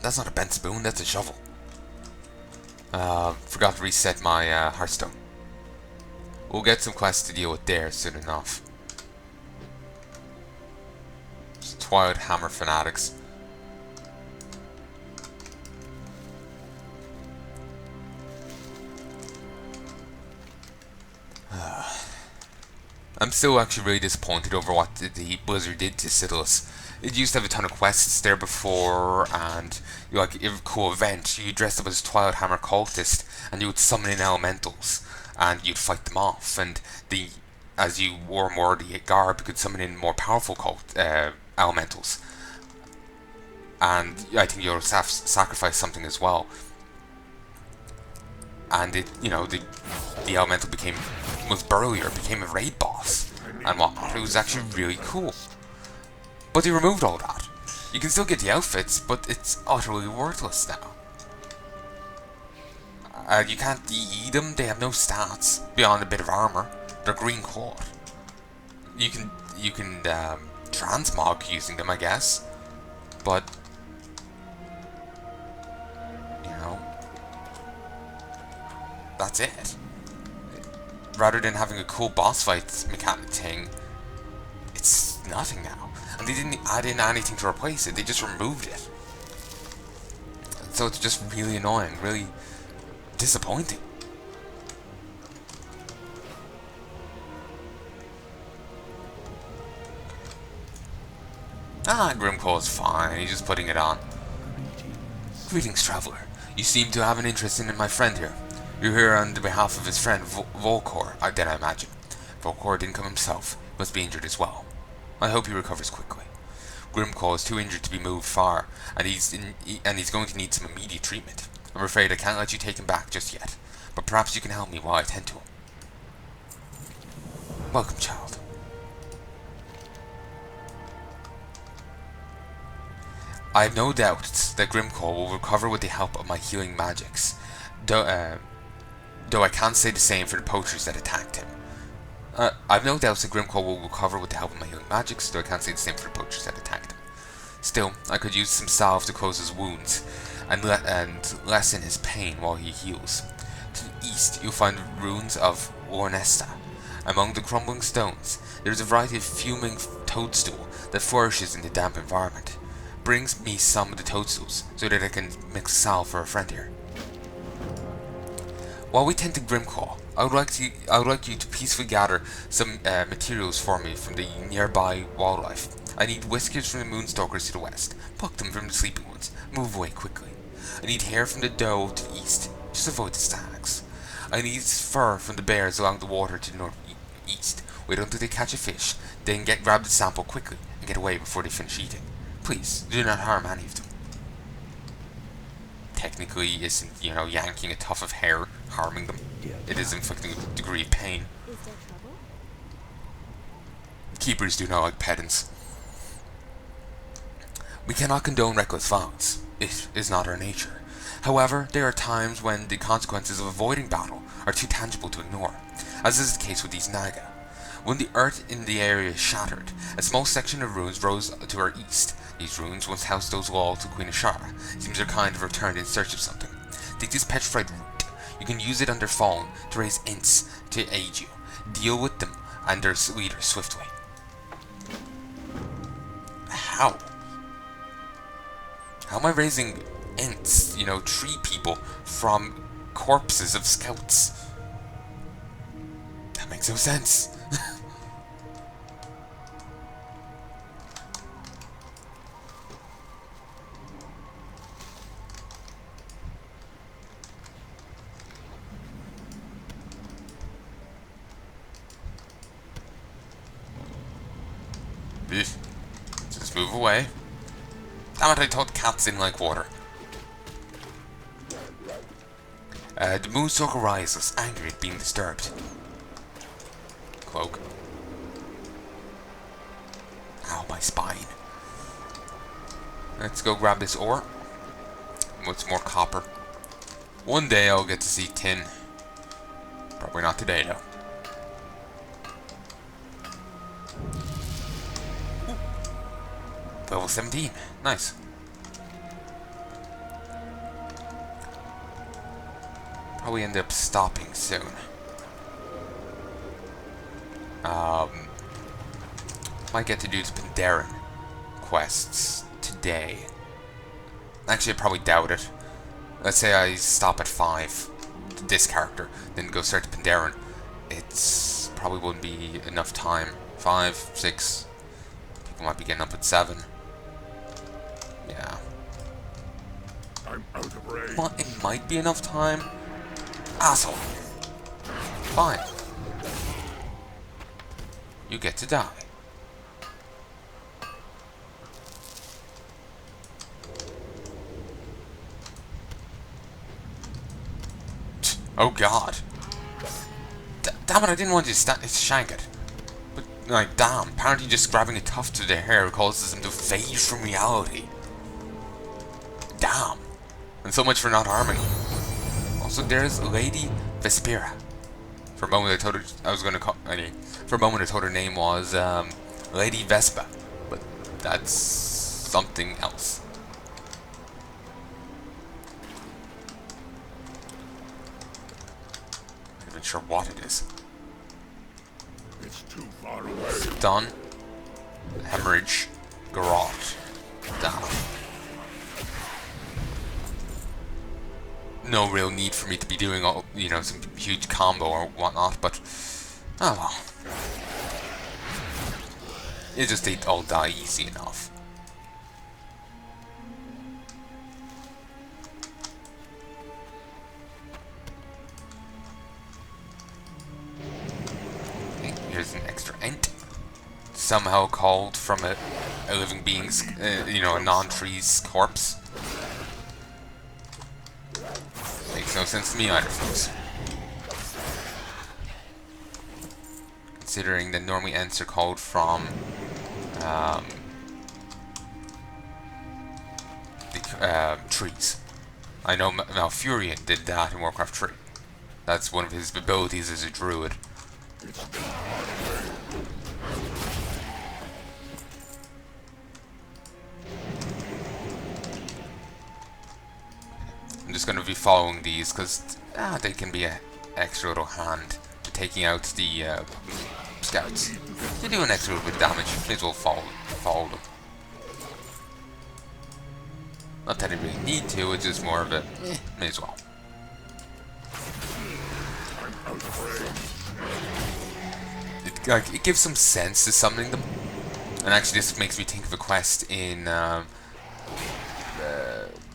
That's not a bent spoon, that's a shovel. Forgot to reset my Hearthstone. We'll get some quests to deal with there soon enough. Just Twilight Hammer fanatics. I'm still actually really disappointed over what the Blizzard did to Siddles. It used to have a ton of quests there before, and like a cool event. You dressed up as Twilight Hammer cultist, and you would summon in elementals, and you'd fight them off. And as you wore more of the garb, you could summon in more powerful elementals. And I think you'll sacrifice something as well. And the elemental was burlier, became a raid boss, and whatnot. It was actually really cool. But they removed all that. You can still get the outfits, but it's utterly worthless now. You can't DE them, they have no stats beyond a bit of armor. They're green cloth. You can transmog using them, I guess. But that's it. Rather than having a cool boss fight mechanic thing, it's nothing now. And they didn't add in anything to replace it, they just removed it. So it's just really annoying, really disappointing. Grimclaw's fine, he's just putting it on. Greetings, traveler. You seem to have an interest in my friend here. You're here on the behalf of his friend Volcor, I imagine. Volcor didn't come himself, must be injured as well. I hope he recovers quickly. Grimclaw is too injured to be moved far, and he's going to need some immediate treatment. I'm afraid I can't let you take him back just yet, but perhaps you can help me while I tend to him. Welcome, child. I have no doubt that Grimclaw will recover with the help of my healing magics, though I can't say the same for the poachers that attacked him. I've no doubts that Grimclaw will recover with the help of my healing magics, though I can't say the same for the poachers that attacked him. Still, I could use some salve to close his wounds and lessen his pain while he heals. To the east, you'll find ruins of Ornesta. Among the crumbling stones, there is a variety of fuming toadstool that flourishes in the damp environment. Brings me some of the toadstools so that I can mix salve for a friend here. While we tend to Grimclaw, I would like you to peacefully gather some materials for me from the nearby wildlife. I need whiskers from the moonstalkers to the west, pluck them from the sleeping ones, move away quickly. I need hair from the doe to the east, just avoid the stags. I need fur from the bears along the water to the northeast. Wait until they catch a fish, then grab the sample quickly and get away before they finish eating. Please, do not harm any of them. Technically isn't, yanking a tuft of hair harming them. It is inflicting a degree of pain. Is there trouble? Keepers do not like pedants. We cannot condone reckless violence. It is not our nature. However, there are times when the consequences of avoiding battle are too tangible to ignore, as is the case with these Naga. When the earth in the area shattered, a small section of ruins rose to our east. These ruins once housed those walls of Queen Ashara. Seems their kind have returned in search of something. Take this petrified root. You can use it under Fallen to raise ints to aid you. Deal with them and their leaders swiftly. How? How am I raising ints, tree people, from corpses of scouts? That makes no sense. Just move away. Damn it, I thought cats didn't like water. The moonstalker rises, angry at being disturbed. Cloak. Ow, my spine. Let's go grab this ore. What's more copper? One day I'll get to see tin. Probably not today, though. Level 17. Nice. probably end up stopping soon. Might get to do the Pandaren quests today. Actually, I probably doubt it. Let's say I stop at 5, this character, then go start the Pandaren. It's probably wouldn't be enough time. 5, 6. People might be getting up at 7. Yeah. I'm out of range. Well, it might be enough time. Asshole. Fine. You get to die. Oh god. Damn it, I didn't want you to shank it. But, like, damn, apparently just grabbing a tuft to their hair causes them to fade from reality. Damn. And so much for not harming. Also, there's Lady Vespera. For a moment I thought I was gonna call for a moment I thought her name was Lady Vespa. But that's something else. Not even sure what it is. It's too far away. Done. Hemorrhage. Garrote. Down. No real need for me to be doing all, some huge combo or whatnot, but oh well. It just ain't all die easy enough. Okay, here's an extra ent. Somehow called from a living being's, a non-tree's corpse. Makes no sense to me either, folks. Considering that normally ents are called from the trees. I know Malfurion did that in Warcraft 3. That's one of his abilities as a druid. I'm just going to be following these because they can be an extra little hand to taking out the scouts. They do an extra little bit of damage. May as well follow them. Not that I really need to, it's just more of a may as well. It gives some sense to summoning them. And actually this makes me think of a quest in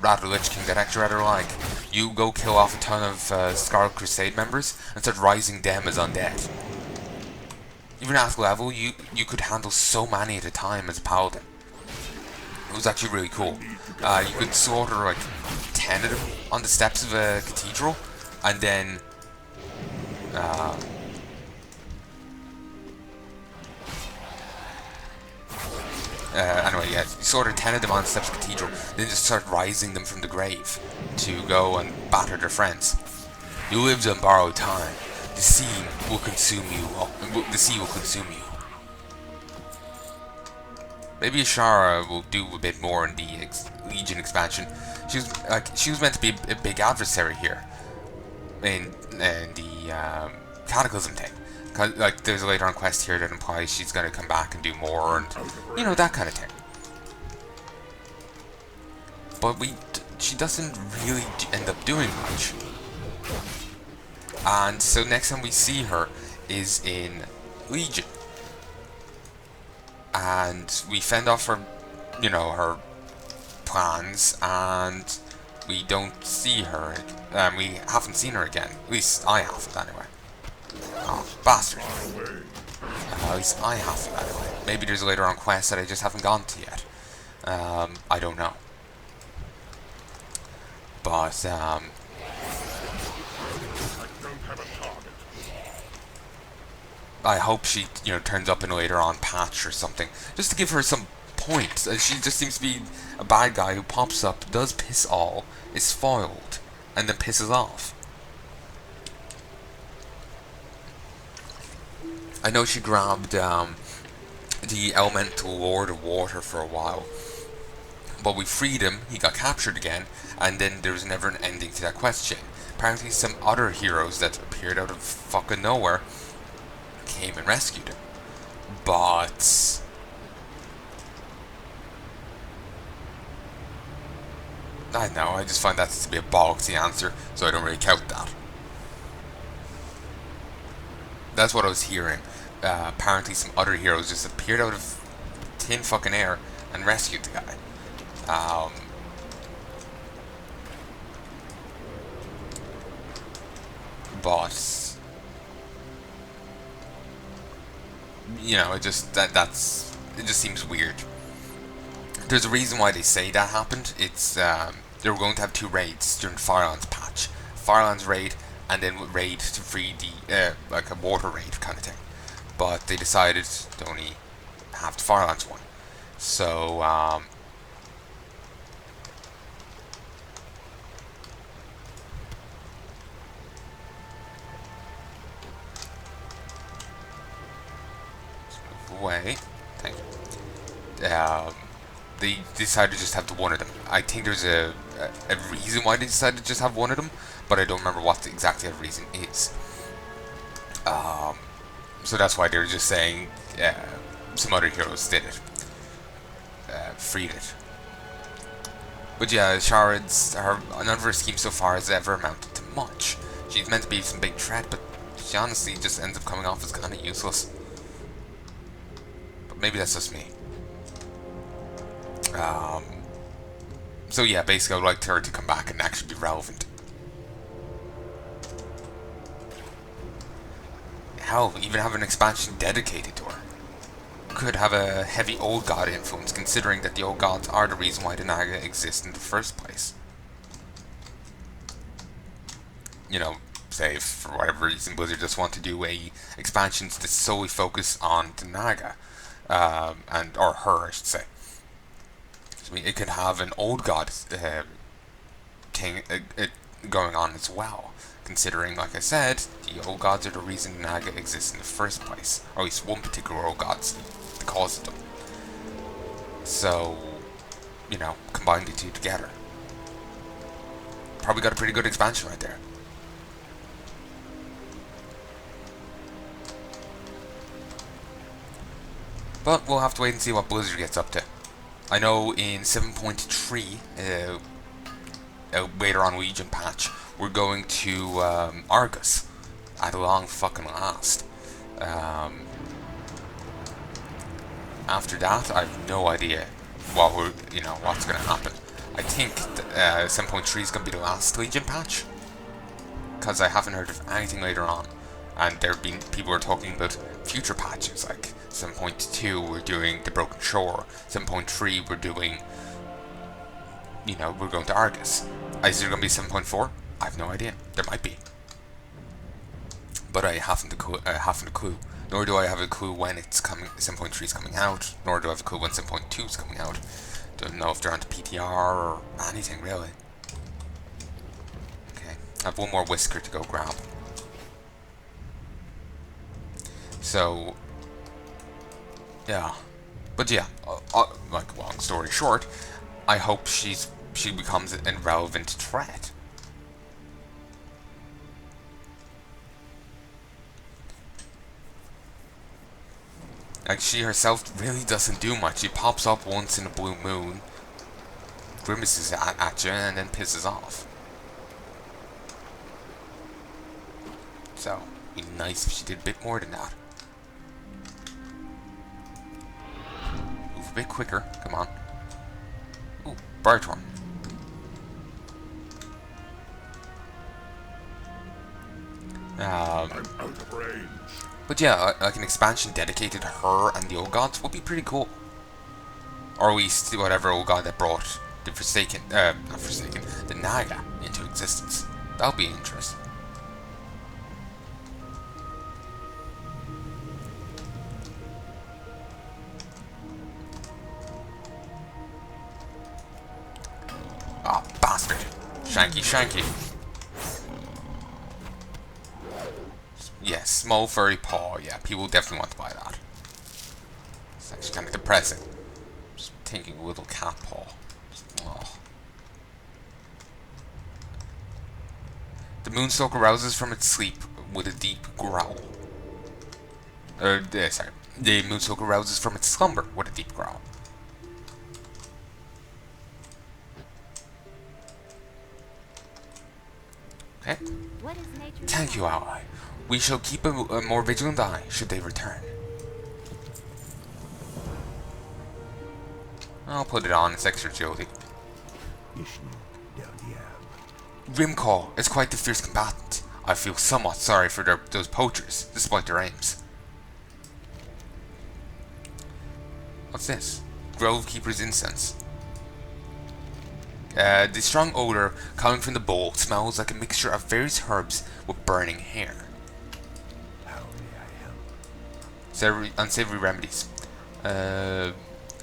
Rather Lich King that I actually rather like. You go kill off a ton of Scarlet Crusade members and start rising them as undead. Even at level, you could handle so many at a time as a paladin. It was actually really cool. You could slaughter like 10 of them on the steps of a cathedral, and then anyway, yeah, you slaughter 10 of them on the steps of the cathedral, then just start rising them from the grave to go and batter their friends. You lived on borrowed time. The sea will consume you. The sea will consume you. Maybe Ashara will do a bit more in the Legion expansion. She was meant to be a big adversary here in the Cataclysm thing. Like, there's a later on quest here that implies she's gonna come back and do more, and that kind of thing. But she doesn't really end up doing much. And so next time we see her is in Legion. And we fend off her, her plans, and we don't see her. We haven't seen her again. At least I haven't, anyway. Oh, bastard. At least I haven't, anyway. Maybe there's a later on quest that I just haven't gone to yet. I don't know. But, I hope she, turns up in a later on patch or something, just to give her some points. She just seems to be a bad guy who pops up, does piss all, is foiled, and then pisses off. I know she grabbed the Elemental Lord of Water for a while, but we freed him, he got captured again, and then there was never an ending to that quest chain. apparently some other heroes that appeared out of fucking nowhere came and rescued him. But I don't know, I just find that to be a bollocks answer, so I don't really count that. That's what I was hearing. Apparently some other heroes just appeared out of thin fucking air and rescued the guy. But you know, it just it just seems weird. There's a reason why they say that happened. It's they were going to have two raids during Firelands patch. Firelands raid and then raid to free the like a water raid kind of thing. But they decided to only have the Firelands one. So away. Thank you. They decided to just have the one of them. I think there's a reason why they decided to just have one of them, but I don't remember what exactly the reason is. So that's why they're just saying some other heroes did it, freed it. But yeah, Sharad's none of her schemes so far has ever amounted to much. She's meant to be some big threat, but she honestly just ends up coming off as kind of useless. But maybe that's just me. So yeah, basically I would like her to come back and actually be relevant. Hell, even have an expansion dedicated to her. Could have a heavy old god influence, considering that the old gods are the reason why the Naga exist in the first place. You know, say if for whatever reason Blizzard just want to do a expansions that solely focus on the Naga, or her, I should say. I mean, it could have an old god thing going on as well, considering, like I said, the old gods are the reason Naga exists in the first place, or at least one particular old god's the cause of them. So, you know, combine the two together. Probably got a pretty good expansion right there. But we'll have to wait and see what Blizzard gets up to. I know in 7.3, later on Legion patch, we're going to Argus at long fucking last. After that, I have no idea what's going to happen. I think 7.3 is going to be the last Legion patch, because I haven't heard of anything later on, and people are talking about future patches like 7.2 we're doing the Broken Shore, 7.3 we're doing, we're going to Argus. Is there going to be 7.4? I have no idea. There might be, but I haven't a clue. Nor do I have a clue when it's coming. 7.3 is coming out. Nor do I have a clue when 7.2 is coming out. Don't know if they're onto PTR or anything really. Okay, I have one more whisker to go grab. So yeah, but yeah, like long story short, I hope she becomes an irrelevant threat. Like, she herself really doesn't do much. She pops up once in a blue moon, grimaces at you, and then pisses off. So, it'd be nice if she did a bit more than that. Move a bit quicker, come on. Ooh, Bartorm. I'm out of range. But yeah, like an expansion dedicated to her and the old gods would be pretty cool. Or at least whatever old god that brought the the Naga into existence. That would be interesting. Ah, oh, bastard. Shanky. Yes, small furry paw. Yeah, people definitely want to buy that. It's actually kind of depressing. Just thinking a little cat paw. The Moonstalker rouses from its sleep with a deep growl. Sorry. The Moonstalker rouses from its slumber with a deep growl. Okay. Thank you, ally. We shall keep a more vigilant eye should they return. I'll put it on, it's extra jolty. Grimcaw is quite the fierce combatant. I feel somewhat sorry for those poachers, despite their aims. What's this? Grovekeeper's incense. The strong odor coming from the bowl smells like a mixture of various herbs with burning hair. Unsavory remedies.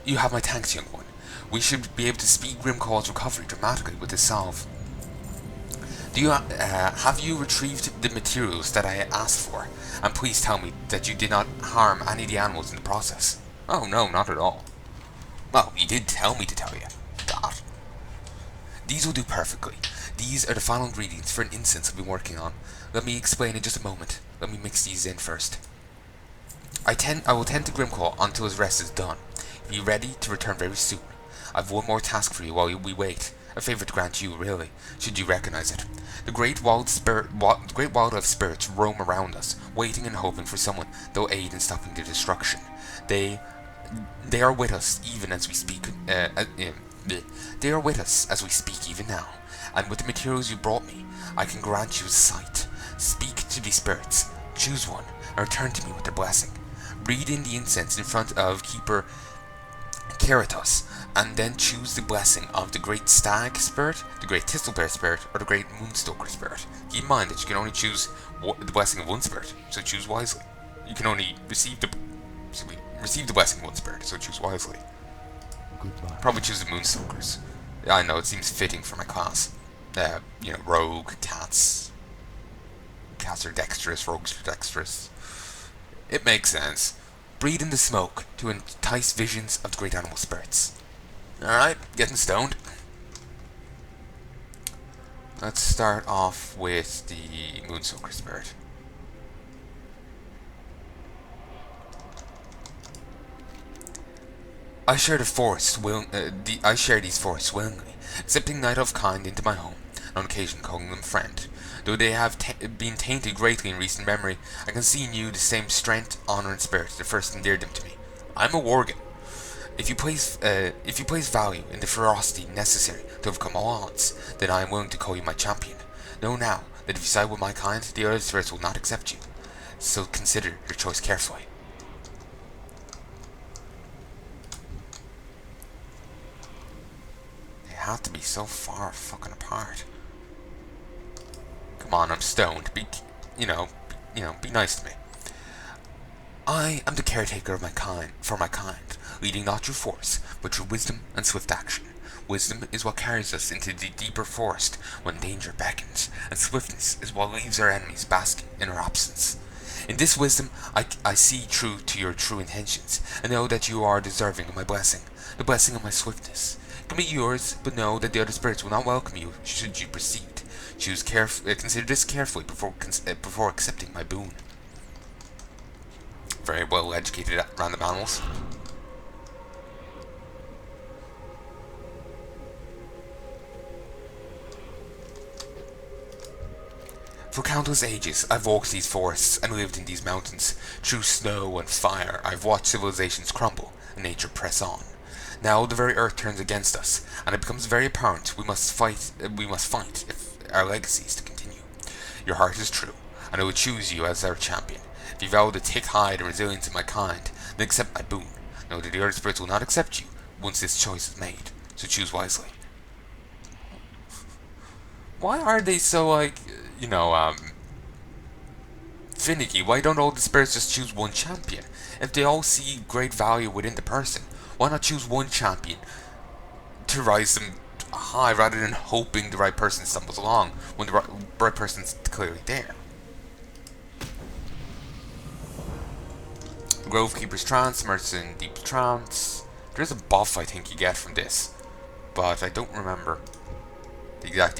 You have my thanks, young one. We should be able to speed Grimcaw's recovery dramatically with this salve. Do you have you retrieved the materials that I asked for? And please tell me that you did not harm any of the animals in the process. Oh no, not at all. Well, you did tell me to tell you. God. These will do perfectly. These are the final ingredients for an incense I've been working on. Let me explain in just a moment. Let me mix these in first. I will tend to Grimcaw until his rest is done. Be ready to return very soon. I've one more task for you while we wait. A favour to grant you, really, should you recognize it. The great wildlife spirits roam around us, waiting and hoping for someone that will aid in stopping their destruction. They are with us even as we speak. They are with us as we speak even now. And with the materials you brought me, I can grant you sight. Speak to these spirits. Choose one, and return to me with their blessing. Breathe in the incense in front of Keeper Keratos, and then choose the blessing of the Great Stag Spirit, the Great Thistlebear Spirit, or the Great Moonstalker Spirit. Keep in mind that you can only choose the blessing of one spirit, so choose wisely. You can only receive the blessing of one spirit, so choose wisely. Goodbye. Probably choose the Moonstalkers. I know, it seems fitting for my class. Rogue, cats. Cats are dexterous, rogues are dexterous. It makes sense. Breathe in the smoke to entice visions of the great animal spirits. Alright, getting stoned. Let's start off with the Moonstalker Spirit. I share these forests willingly, accepting Night of Kind into my home, and on occasion calling them friend. Though they have been tainted greatly in recent memory, I can see in you the same strength, honor, and spirit that first endeared them to me. I'm a Worgen. If you place value in the ferocity necessary to overcome all odds, then I am willing to call you my champion. Know now that if you side with my kind, the other spirits will not accept you. So consider your choice carefully. They have to be so far fucking apart. Come on, I'm stoned. Be nice to me. I am the caretaker of my kind, leading not through force, but through wisdom and swift action. Wisdom is what carries us into the deeper forest when danger beckons, and swiftness is what leaves our enemies basking in our absence. In this wisdom, I see true to your true intentions, and know that you are deserving of my blessing, the blessing of my swiftness. It can be yours, but know that the other spirits will not welcome you should you proceed. Consider this carefully before accepting my boon. Very well educated random animals. For countless ages, I've walked these forests and lived in these mountains. Through snow and fire, I've watched civilizations crumble and nature press on. Now the very earth turns against us, and it becomes very apparent we must fight if our legacy is to continue. Your heart is true, and I will choose you as our champion. If you vow the thick hide and resilience of my kind, then accept my boon. Know that the other spirits will not accept you once this choice is made, so choose wisely. Why are they so, finicky? Why don't all the spirits just choose one champion? If they all see great value within the person, why not choose one champion to rise them high rather than hoping the right person stumbles along when the right person's clearly there? Grovekeeper's Trance, Merchant Deep Trance. There's a buff I think you get from this, but I don't remember the exact